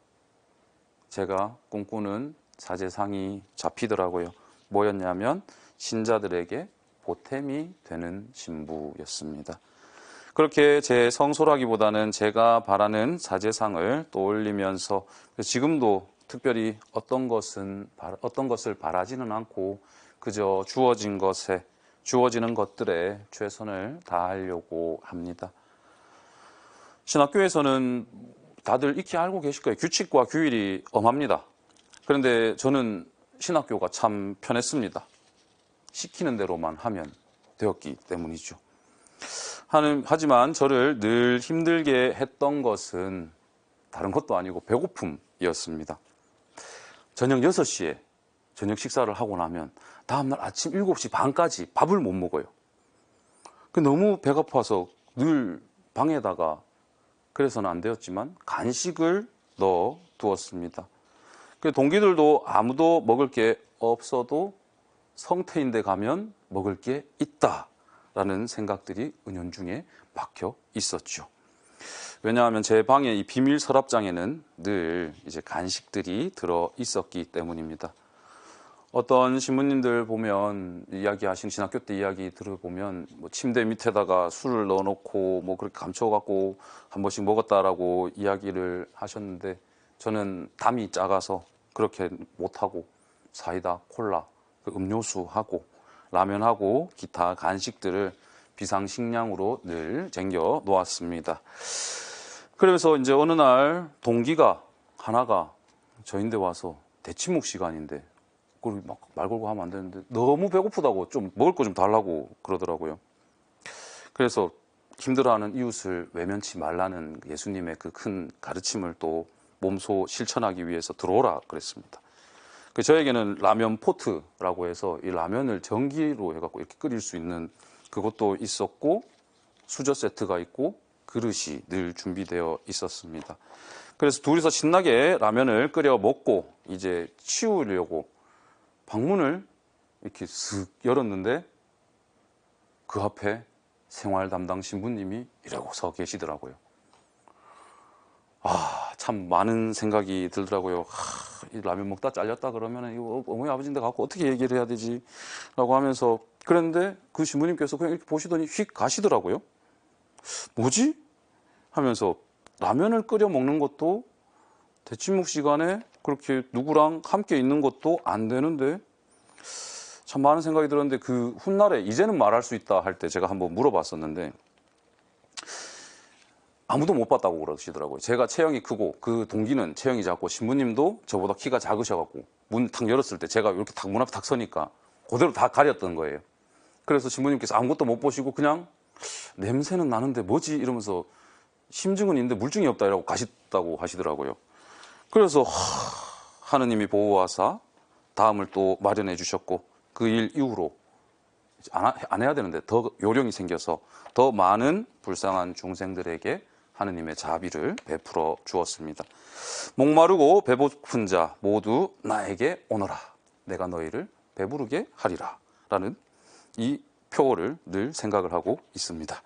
제가 꿈꾸는 사제상이 잡히더라고요. 뭐였냐면 신자들에게 보탬이 되는 신부였습니다. 그렇게 제 성소라기보다는 제가 바라는 사제상을 떠올리면서 지금도 특별히 어떤 것을 바라지는 않고 그저 주어지는 것들에 최선을 다하려고 합니다. 신학교에서는 다들 익히 알고 계실 거예요. 규칙과 규율이 엄합니다. 그런데 저는 신학교가 참 편했습니다. 시키는 대로만 하면 되었기 때문이죠. 하지만 저를 늘 힘들게 했던 것은 다른 것도 아니고 배고픔이었습니다. 저녁 6시에 저녁 식사를 하고 나면 다음날 아침 7시 반까지 밥을 못 먹어요. 너무 배고파서 늘 방에다가, 그래서는 안 되었지만 간식을 넣어 두었습니다. 동기들도 아무도 먹을 게 없어도 성태인데 가면 먹을 게 있다라는 생각들이 은연중에 박혀 있었죠. 왜냐하면 제 방의 이 비밀 서랍장에는 늘 이제 간식들이 들어 있었기 때문입니다. 어떤 신부님들 보면 이야기하신 신학교 때 이야기 들어보면 뭐 침대 밑에다가 술을 넣어놓고 뭐 그렇게 감춰갖고 한 번씩 먹었다라고 이야기를 하셨는데, 저는 담이 작아서 그렇게 못하고 사이다, 콜라, 음료수하고 라면하고 기타 간식들을 비상식량으로 늘 쟁여 놓았습니다. 그러면서 이제 어느 날 동기가 하나가 저인데 와서 대치목 시간인데 그걸 막 말 걸고 하면 안 되는데 너무 배고프다고 좀 먹을 거 좀 달라고 그러더라고요. 그래서 힘들어하는 이웃을 외면치 말라는 예수님의 그 큰 가르침을 또 몸소 실천하기 위해서 들어오라 그랬습니다. 저에게는 라면 포트라고 해서 이 라면을 전기로 해갖고 이렇게 끓일 수 있는 그것도 있었고, 수저 세트가 있고 그릇이 늘 준비되어 있었습니다. 그래서 둘이서 신나게 라면을 끓여 먹고 이제 치우려고 방문을 이렇게 슥 열었는데 그 앞에 생활 담당 신부님이 이러고 서 계시더라고요. 참 많은 생각이 들더라고요. 이 라면 먹다 잘렸다 그러면 이거 어머니 아버지인데 갖고 어떻게 얘기를 해야 되지? 라고 하면서 그랬는데 그 신부님께서 그냥 이렇게 보시더니 휙 가시더라고요. 뭐지? 하면서 라면을 끓여 먹는 것도 대치묵 시간에 그렇게 누구랑 함께 있는 것도 안 되는데, 참 많은 생각이 들었는데 그 훗날에 이제는 말할 수 있다 할 때 제가 한번 물어봤었는데 아무도 못 봤다고 그러시더라고요. 제가 체형이 크고 그 동기는 체형이 작고 신부님도 저보다 키가 작으셔갖고 문 탁 열었을 때 제가 이렇게 탁 문 앞에 탁 서니까 그대로 다 가렸던 거예요. 그래서 신부님께서 아무것도 못 보시고 그냥 냄새는 나는데 뭐지? 이러면서 심증은 있는데 물증이 없다 이라고 가셨다고 하시더라고요. 그래서 하느님이 보호하사 다음을 또 마련해 주셨고 그 일 이후로 안 해야 되는데 더 요령이 생겨서 더 많은 불쌍한 중생들에게 하느님의 자비를 베풀어 주었습니다. 목마르고 배고픈 자 모두 나에게 오너라. 내가 너희를 배부르게 하리라. 라는 이 표어를 늘 생각을 하고 있습니다.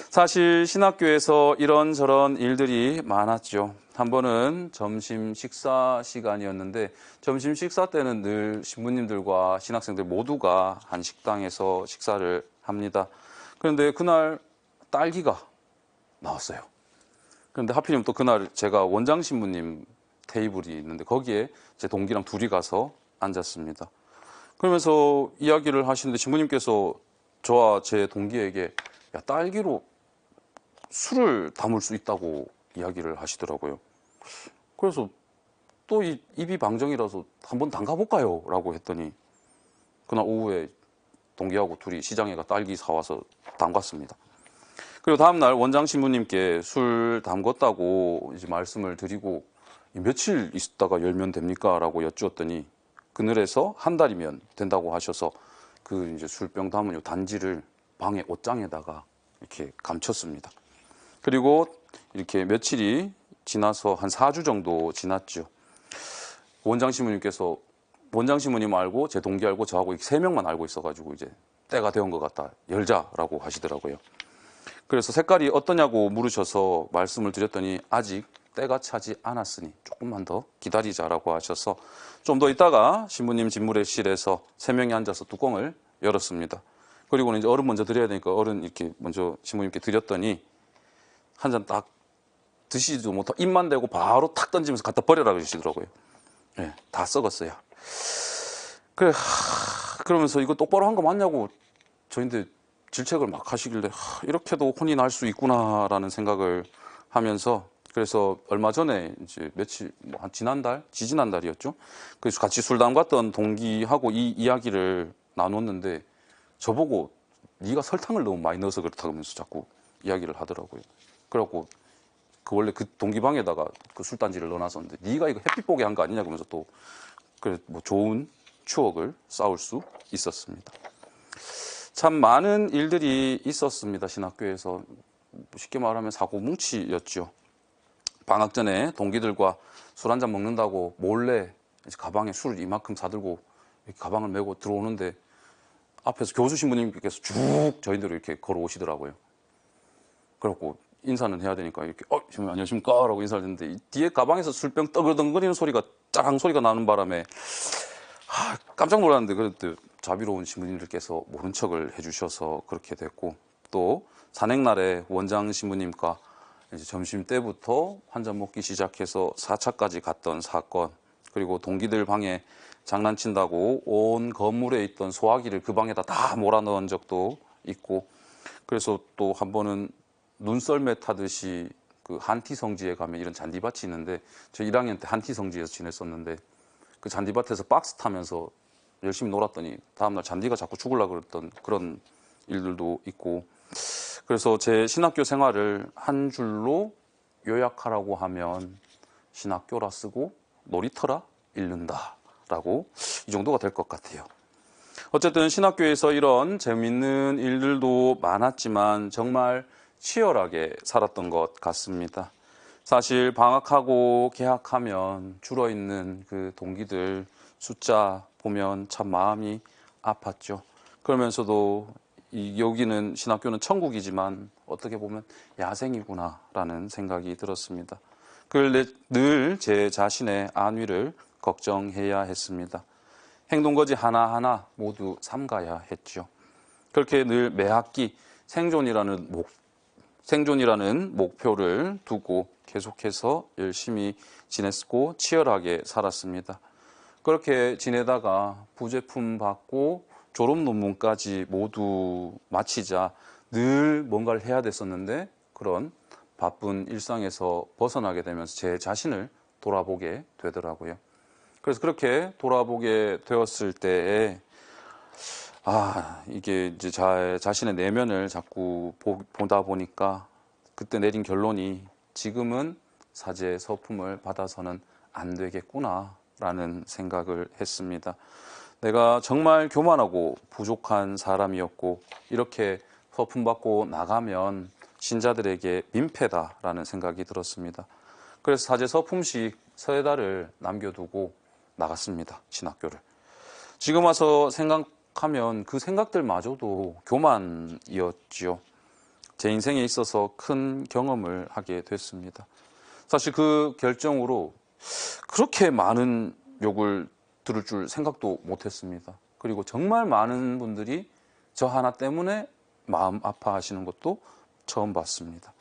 사실 신학교에서 이런저런 일들이 많았죠. 한 번은 점심 식사 시간이었는데 점심 식사 때는 늘 신부님들과 신학생들 모두가 한 식당에서 식사를 합니다. 그런데 그날 딸기가 나왔어요. 그런데 하필이면 또 그날 제가 원장 신부님 테이블이 있는데 거기에 제 동기랑 둘이 가서 앉았습니다. 그러면서 이야기를 하시는데 신부님께서 저와 제 동기에게 야, 딸기로 술을 담을 수 있다고 이야기를 하시더라고요. 그래서 또 입이 방정이라서 한번 담가볼까요? 라고 했더니 그날 오후에 동기하고 둘이 시장에 가 딸기 사와서 담갔습니다. 그리고 다음날 원장 신부님께 술 담궜다고 이제 말씀을 드리고 며칠 있다가 열면 됩니까? 라고 여쭈었더니 그늘에서 한 달이면 된다고 하셔서 그 이제 술병 담은 요 단지를 방의 옷장에다가 이렇게 감췄습니다. 그리고 이렇게 며칠이 지나서 한 4주 정도 지났죠. 원장 신부님께서 원장 신부님 알고 제 동기 알고 저하고 3명만 알고 있어가지고 이제 때가 되온 것 같다. 열자라고 하시더라고요. 그래서 색깔이 어떠냐고 물으셔서 말씀을 드렸더니 아직 때가 차지 않았으니 조금만 더 기다리자라고 하셔서 좀 더 있다가 신부님 집무례실에서 3명이 앉아서 뚜껑을 열었습니다. 그리고는 이제 얼음 먼저 드려야 되니까 얼음 이렇게 먼저 신부님께 드렸더니 한 잔 딱 드시지도 못하고 입만 대고 바로 탁 던지면서 갖다 버려라 그러시더라고요. 네, 다 썩었어요. 그래, 그러면서 이거 똑바로 한 거 맞냐고 저희한테 질책을 막 하시길래 이렇게도 혼이 날 수 있구나라는 생각을 하면서 그래서 얼마 전에 이제 며칠 한 지지난달이었죠. 그래서 같이 술 담갔던 동기하고 이 이야기를 나눴는데 저보고 네가 설탕을 너무 많이 넣어서 그렇다면서 자꾸 이야기를 하더라고요. 그래갖고 그 원래 그 동기방에다가 그 술단지를 넣어놨었는데 네가 이거 햇빛 보게 한 거 아니냐 그러면서 또 그래 뭐 좋은 추억을 쌓을 수 있었습니다. 참 많은 일들이 있었습니다. 신학교에서 쉽게 말하면 사고뭉치였죠. 방학 전에 동기들과 술 한잔 먹는다고 몰래 이제 가방에 술을 이만큼 사들고 이렇게 가방을 메고 들어오는데 앞에서 교수 신부님께서 쭉 저희들을 이렇게 걸어오시더라고요. 그래갖고 인사는 해야 되니까 이렇게 신부님 안녕하십니까 라고 인사를 했는데 뒤에 가방에서 술병 떠글덩거리는 소리가 짜랑 소리가 나는 바람에 깜짝 놀랐는데 그래도 자비로운 신부님들께서 모른 척을 해주셔서 그렇게 됐고 또 산행날에 원장 신부님과 이제 점심 때부터 한 잔 먹기 시작해서 4차까지 갔던 사건 그리고 동기들 방에 장난친다고 온 건물에 있던 소화기를 그 방에다 다 몰아넣은 적도 있고 그래서 또 한 번은 눈썰매 타듯이 그 한티성지에 가면 이런 잔디밭이 있는데 저 1학년 때 한티성지에서 지냈었는데 그 잔디밭에서 박스 타면서 열심히 놀았더니 다음날 잔디가 자꾸 죽으려고 그랬던 그런 일들도 있고 그래서 제 신학교 생활을 한 줄로 요약하라고 하면 신학교라 쓰고 놀이터라 읽는다라고 이 정도가 될 것 같아요. 어쨌든 신학교에서 이런 재미있는 일들도 많았지만 정말 치열하게 살았던 것 같습니다. 사실 방학하고 개학하면 줄어있는 그 동기들 숫자 보면 참 마음이 아팠죠. 그러면서도 여기는 신학교는 천국이지만 어떻게 보면 야생이구나라는 생각이 들었습니다. 늘 제 자신의 안위를 걱정해야 했습니다. 행동거지 하나하나 모두 삼가야 했죠. 그렇게 늘 매 학기 생존이라는 목표를 두고 계속해서 열심히 지냈고 치열하게 살았습니다. 그렇게 지내다가 부제품 받고 졸업 논문까지 모두 마치자 늘 뭔가를 해야 됐었는데 그런 바쁜 일상에서 벗어나게 되면서 제 자신을 돌아보게 되더라고요. 그래서 그렇게 돌아보게 되었을 때에 이게 이제 자신의 내면을 자꾸 보다 보니까 그때 내린 결론이 지금은 사제 서품을 받아서는 안 되겠구나라는 생각을 했습니다. 내가 정말 교만하고 부족한 사람이었고 이렇게 서품 받고 나가면 신자들에게 민폐다라는 생각이 들었습니다. 그래서 사제 서품식 3달을 남겨두고 나갔습니다. 신학교를. 지금 와서 생각하면 그 생각들마저도 교만이었지요. 제 인생에 있어서 큰 경험을 하게 됐습니다. 사실 그 결정으로 그렇게 많은 욕을 들을 줄 생각도 못했습니다. 그리고 정말 많은 분들이 저 하나 때문에 마음 아파하시는 것도 처음 봤습니다.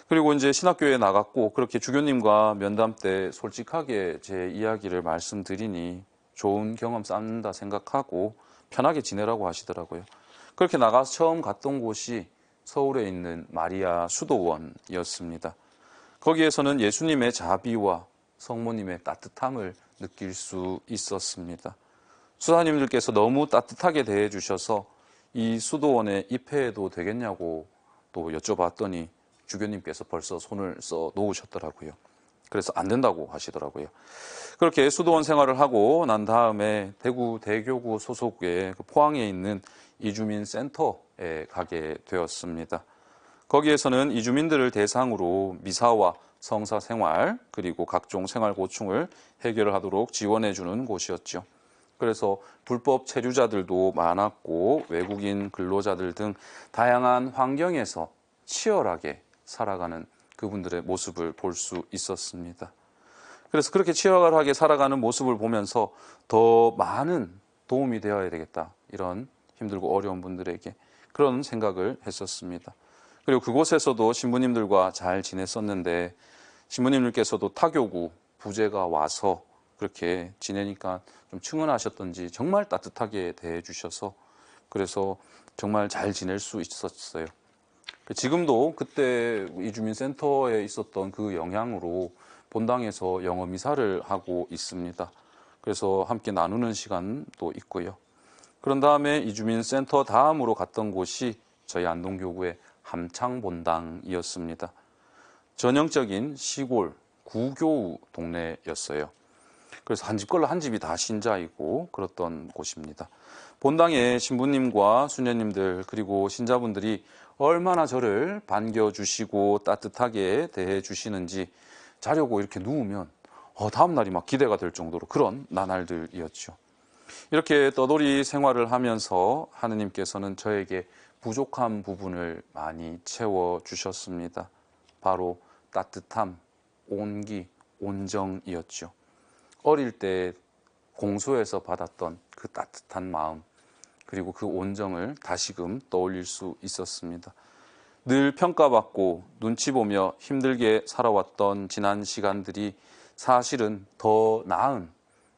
그리고 이제 신학교에 나갔고 그렇게 주교님과 면담 때 솔직하게 제 이야기를 말씀드리니 좋은 경험 쌓는다 생각하고 편하게 지내라고 하시더라고요. 그렇게 나가서 처음 갔던 곳이 서울에 있는 마리아 수도원이었습니다. 거기에서는 예수님의 자비와 성모님의 따뜻함을 느낄 수 있었습니다. 수사님들께서 너무 따뜻하게 대해주셔서 이 수도원에 입회해도 되겠냐고 또 여쭤봤더니 주교님께서 벌써 손을 써 놓으셨더라고요. 그래서 안 된다고 하시더라고요. 그렇게 수도원 생활을 하고 난 다음에 대구 대교구 소속의 포항에 있는 이주민 센터에 가게 되었습니다. 거기에서는 이주민들을 대상으로 미사와 성사 생활 그리고 각종 생활 고충을 해결하도록 지원해 주는 곳이었죠. 그래서 불법 체류자들도 많았고 외국인 근로자들 등 다양한 환경에서 치열하게 살아가는 그분들의 모습을 볼 수 있었습니다. 그래서 그렇게 치열하게 살아가는 모습을 보면서 더 많은 도움이 되어야 되겠다. 이런 힘들고 어려운 분들에게 그런 생각을 했었습니다. 그리고 그곳에서도 신부님들과 잘 지냈었는데 신부님들께서도 타교구 부제가 와서 그렇게 지내니까 좀 측은하셨던지 정말 따뜻하게 대해주셔서 그래서 정말 잘 지낼 수 있었어요. 지금도 그때 이주민센터에 있었던 그 영향으로 본당에서 영어 미사를 하고 있습니다. 그래서 함께 나누는 시간도 있고요. 그런 다음에 이주민센터 다음으로 갔던 곳이 저희 안동교구의 함창본당이었습니다. 전형적인 시골 구교우 동네였어요. 그래서 한 집 걸로 한 집이 다 신자이고 그랬던 곳입니다. 본당에 신부님과 수녀님들 그리고 신자분들이 얼마나 저를 반겨주시고 따뜻하게 대해주시는지 자려고 이렇게 누우면 다음 날이 막 기대가 될 정도로 그런 나날들이었죠. 이렇게 떠돌이 생활을 하면서 하느님께서는 저에게 부족한 부분을 많이 채워주셨습니다. 바로 따뜻함, 온기, 온정이었죠. 어릴 때 공소에서 받았던 그 따뜻한 마음 그리고 그 온정을 다시금 떠올릴 수 있었습니다. 늘 평가받고 눈치 보며 힘들게 살아왔던 지난 시간들이 사실은 더 나은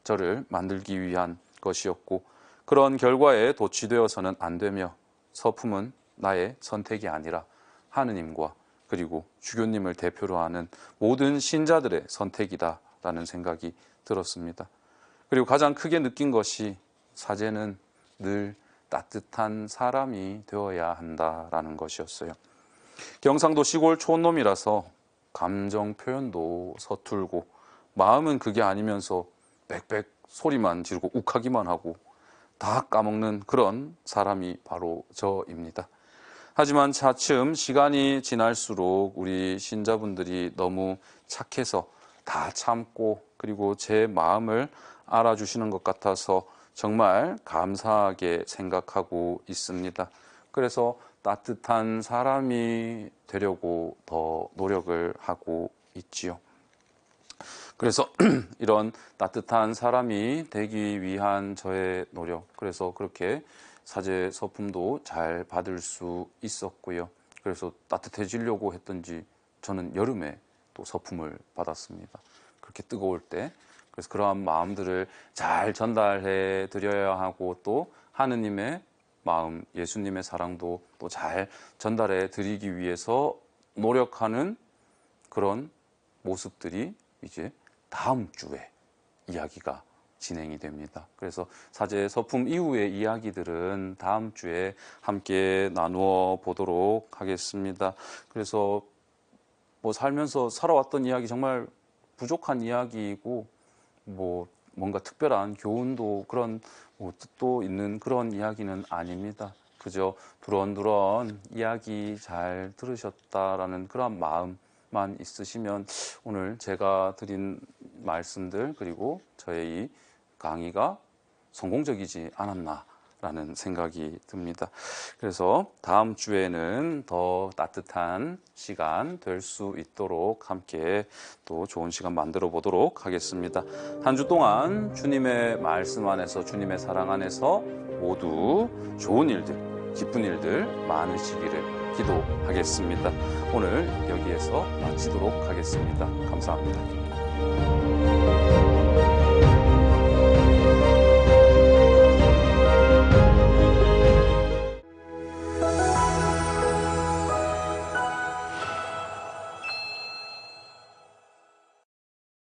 저를 만들기 위한 것이었고 그런 결과에 도취되어서는 안 되며 서품은 나의 선택이 아니라 하느님과 그리고 주교님을 대표로 하는 모든 신자들의 선택이다라는 생각이 들었습니다. 그리고 가장 크게 느낀 것이 사제는 늘 따뜻한 사람이 되어야 한다라는 것이었어요. 경상도 시골 촌놈이라서 감정 표현도 서툴고 마음은 그게 아니면서 빽빽 소리만 지르고 욱하기만 하고 다 까먹는 그런 사람이 바로 저입니다. 하지만 차츰 시간이 지날수록 우리 신자분들이 너무 착해서 다 참고 그리고 제 마음을 알아주시는 것 같아서 정말 감사하게 생각하고 있습니다. 그래서 따뜻한 사람이 되려고 더 노력을 하고 있지요. 그래서 이런 따뜻한 사람이 되기 위한 저의 노력, 그래서 그렇게 사제 서품도 잘 받을 수 있었고요. 그래서 따뜻해지려고 했던지 저는 여름에 또 서품을 받았습니다. 그렇게 뜨거울 때. 그래서 그러한 마음들을 잘 전달해 드려야 하고 또 하느님의 마음, 예수님의 사랑도 또 잘 전달해 드리기 위해서 노력하는 그런 모습들이 이제 다음 주에 이야기가 진행이 됩니다. 그래서 사제 서품 이후의 이야기들은 다음 주에 함께 나누어 보도록 하겠습니다. 그래서 살면서 살아왔던 이야기 정말 부족한 이야기이고 뭔가 특별한 교훈도 그런 뜻도 있는 그런 이야기는 아닙니다. 그저 두런두런 이야기 잘 들으셨다라는 그런 마음만 있으시면 오늘 제가 드린 말씀들 그리고 저의 이 강의가 성공적이지 않았나라는 생각이 듭니다. 그래서 다음 주에는 더 따뜻한 시간 될 수 있도록 함께 또 좋은 시간 만들어 보도록 하겠습니다. 한 주 동안 주님의 말씀 안에서 주님의 사랑 안에서 모두 좋은 일들, 기쁜 일들 많으시기를 기도하겠습니다. 오늘 여기에서 마치도록 하겠습니다. 감사합니다.